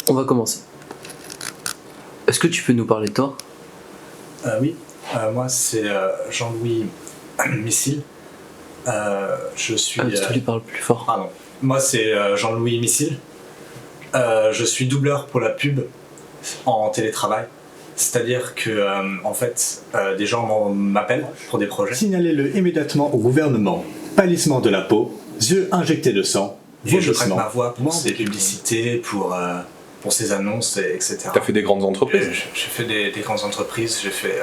On va commencer. Est-ce que tu peux nous parler de toi? Oui, moi c'est Jean-Louis Missile. Je suis. Tu lui parles plus fort. Pardon. Moi c'est Jean-Louis Missile. Je suis doubleur pour la pub en télétravail. C'est-à-dire que en fait, des gens m'appellent pour des projets. Signalez-le immédiatement au gouvernement. Pâlissement de la peau, yeux injectés de sang, Et je prête vomissement. ma voix pour ces publicités, pour ces annonces, etc. T'as fait des grandes entreprises. J'ai fait des grandes entreprises, j'ai fait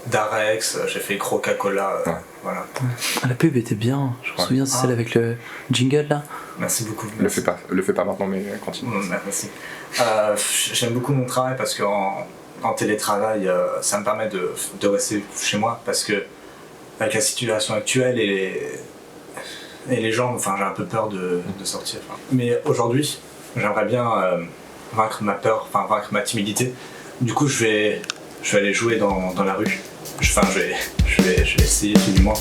Darex, j'ai fait Coca-Cola, Ouais. voilà. La pub était bien, je me souviens, c'est celle avec le jingle là. Merci beaucoup. Le fais pas maintenant, mais continue. Merci. J'aime beaucoup mon travail parce qu'en télétravail, ça me permet de rester chez moi parce que avec la situation actuelle et les gens, enfin j'ai un peu peur de sortir. Mais aujourd'hui, j'aimerais bien vaincre ma peur, enfin vaincre ma timidité. Du coup, je vais aller jouer dans la rue. Enfin, je vais essayer tout du moins.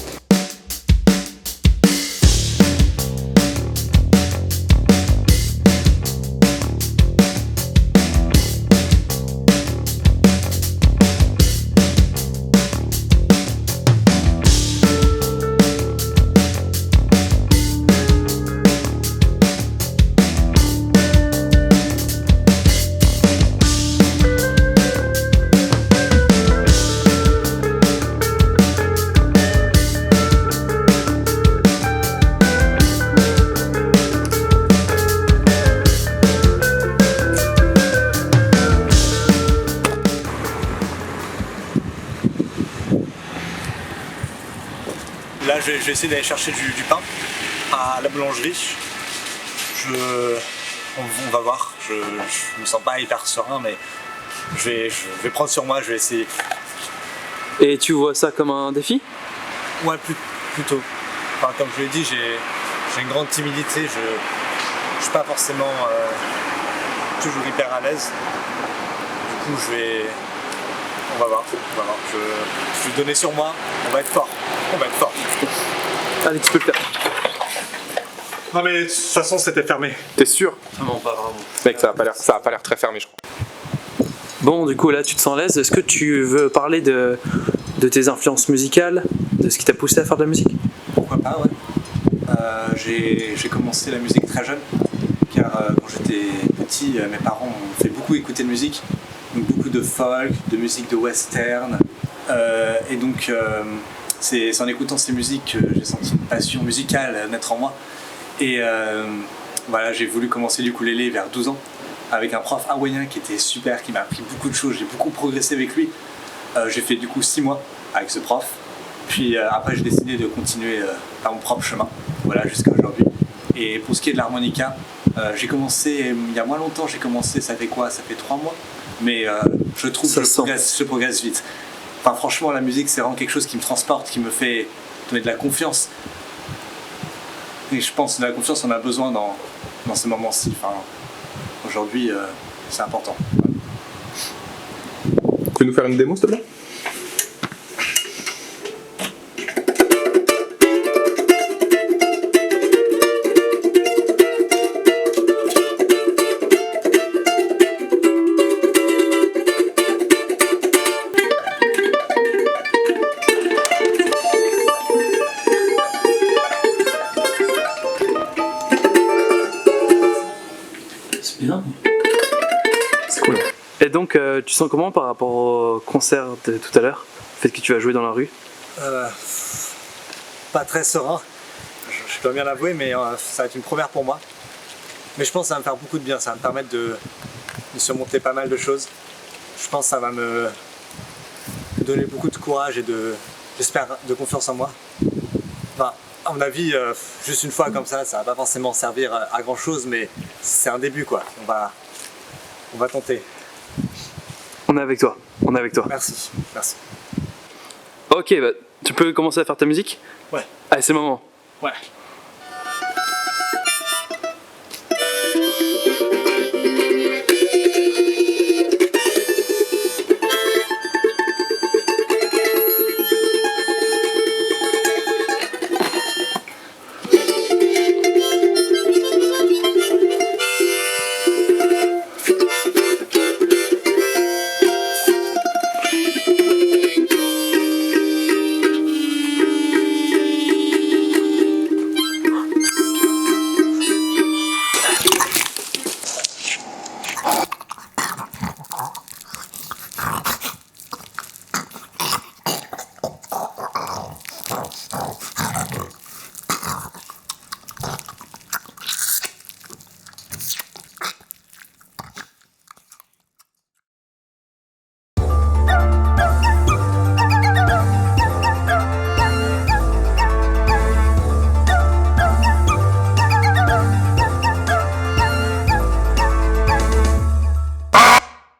Là, je vais essayer d'aller chercher du pain à la boulangerie. On va voir. Je me sens pas hyper serein, mais je vais prendre sur moi, je vais essayer. Et tu vois ça comme un défi? Ouais, plutôt. Enfin, comme je l'ai dit, j'ai une grande timidité. Je suis pas forcément toujours hyper à l'aise. Du coup, on va voir. Je vais donner sur moi. On va être fort. Allez, tu peux le faire. Non mais de toute façon c'était fermé. T'es sûr? Non, pas vraiment. Mec, ça a pas l'air très fermé, je crois. Bon, du coup, là, tu te sens à l'aise. Est-ce que tu veux parler de tes influences musicales, de ce qui t'a poussé à faire de la musique? Pourquoi pas, ouais. J'ai commencé la musique très jeune, car quand j'étais petit, mes parents m'ont fait beaucoup écouter de musique, donc beaucoup de folk, de musique de western, et donc c'est en écoutant ces musiques que j'ai senti une passion musicale naître en moi, et voilà, j'ai voulu commencer l'ukulélé vers 12 ans, avec un prof hawaïen qui était super, qui m'a appris beaucoup de choses, j'ai beaucoup progressé avec lui. J'ai fait du coup 6 mois avec ce prof. Puis après j'ai décidé de continuer par mon propre chemin, voilà, jusqu'à aujourd'hui. Et pour ce qui est de l'harmonica, j'ai commencé il y a moins longtemps, ça fait quoi? Ça fait 3 mois. Mais je trouve que je progresse vite. Enfin franchement la musique c'est vraiment quelque chose qui me transporte, qui me fait donner de la confiance. Et je pense que de la confiance on a besoin dans ces moments-ci. Enfin, aujourd'hui c'est important. Tu peux nous faire une démo, s'il te plaît? C'est bien. C'est cool. Et donc, tu sens comment par rapport au concert de tout à l'heure? Le fait que tu vas jouer dans la rue? Pas très serein, je dois bien l'avouer, mais ça va être une première pour moi. Mais je pense que ça va me faire beaucoup de bien, ça va me permettre de surmonter pas mal de choses. Je pense que ça va me donner beaucoup de courage et j'espère de confiance en moi. Enfin, à mon avis, juste une fois comme ça va pas forcément servir à grand chose, mais c'est un début quoi. On va tenter. On est avec toi. Merci. Ok, bah, tu peux commencer à faire ta musique? Ouais. Allez, c'est le moment. Ouais.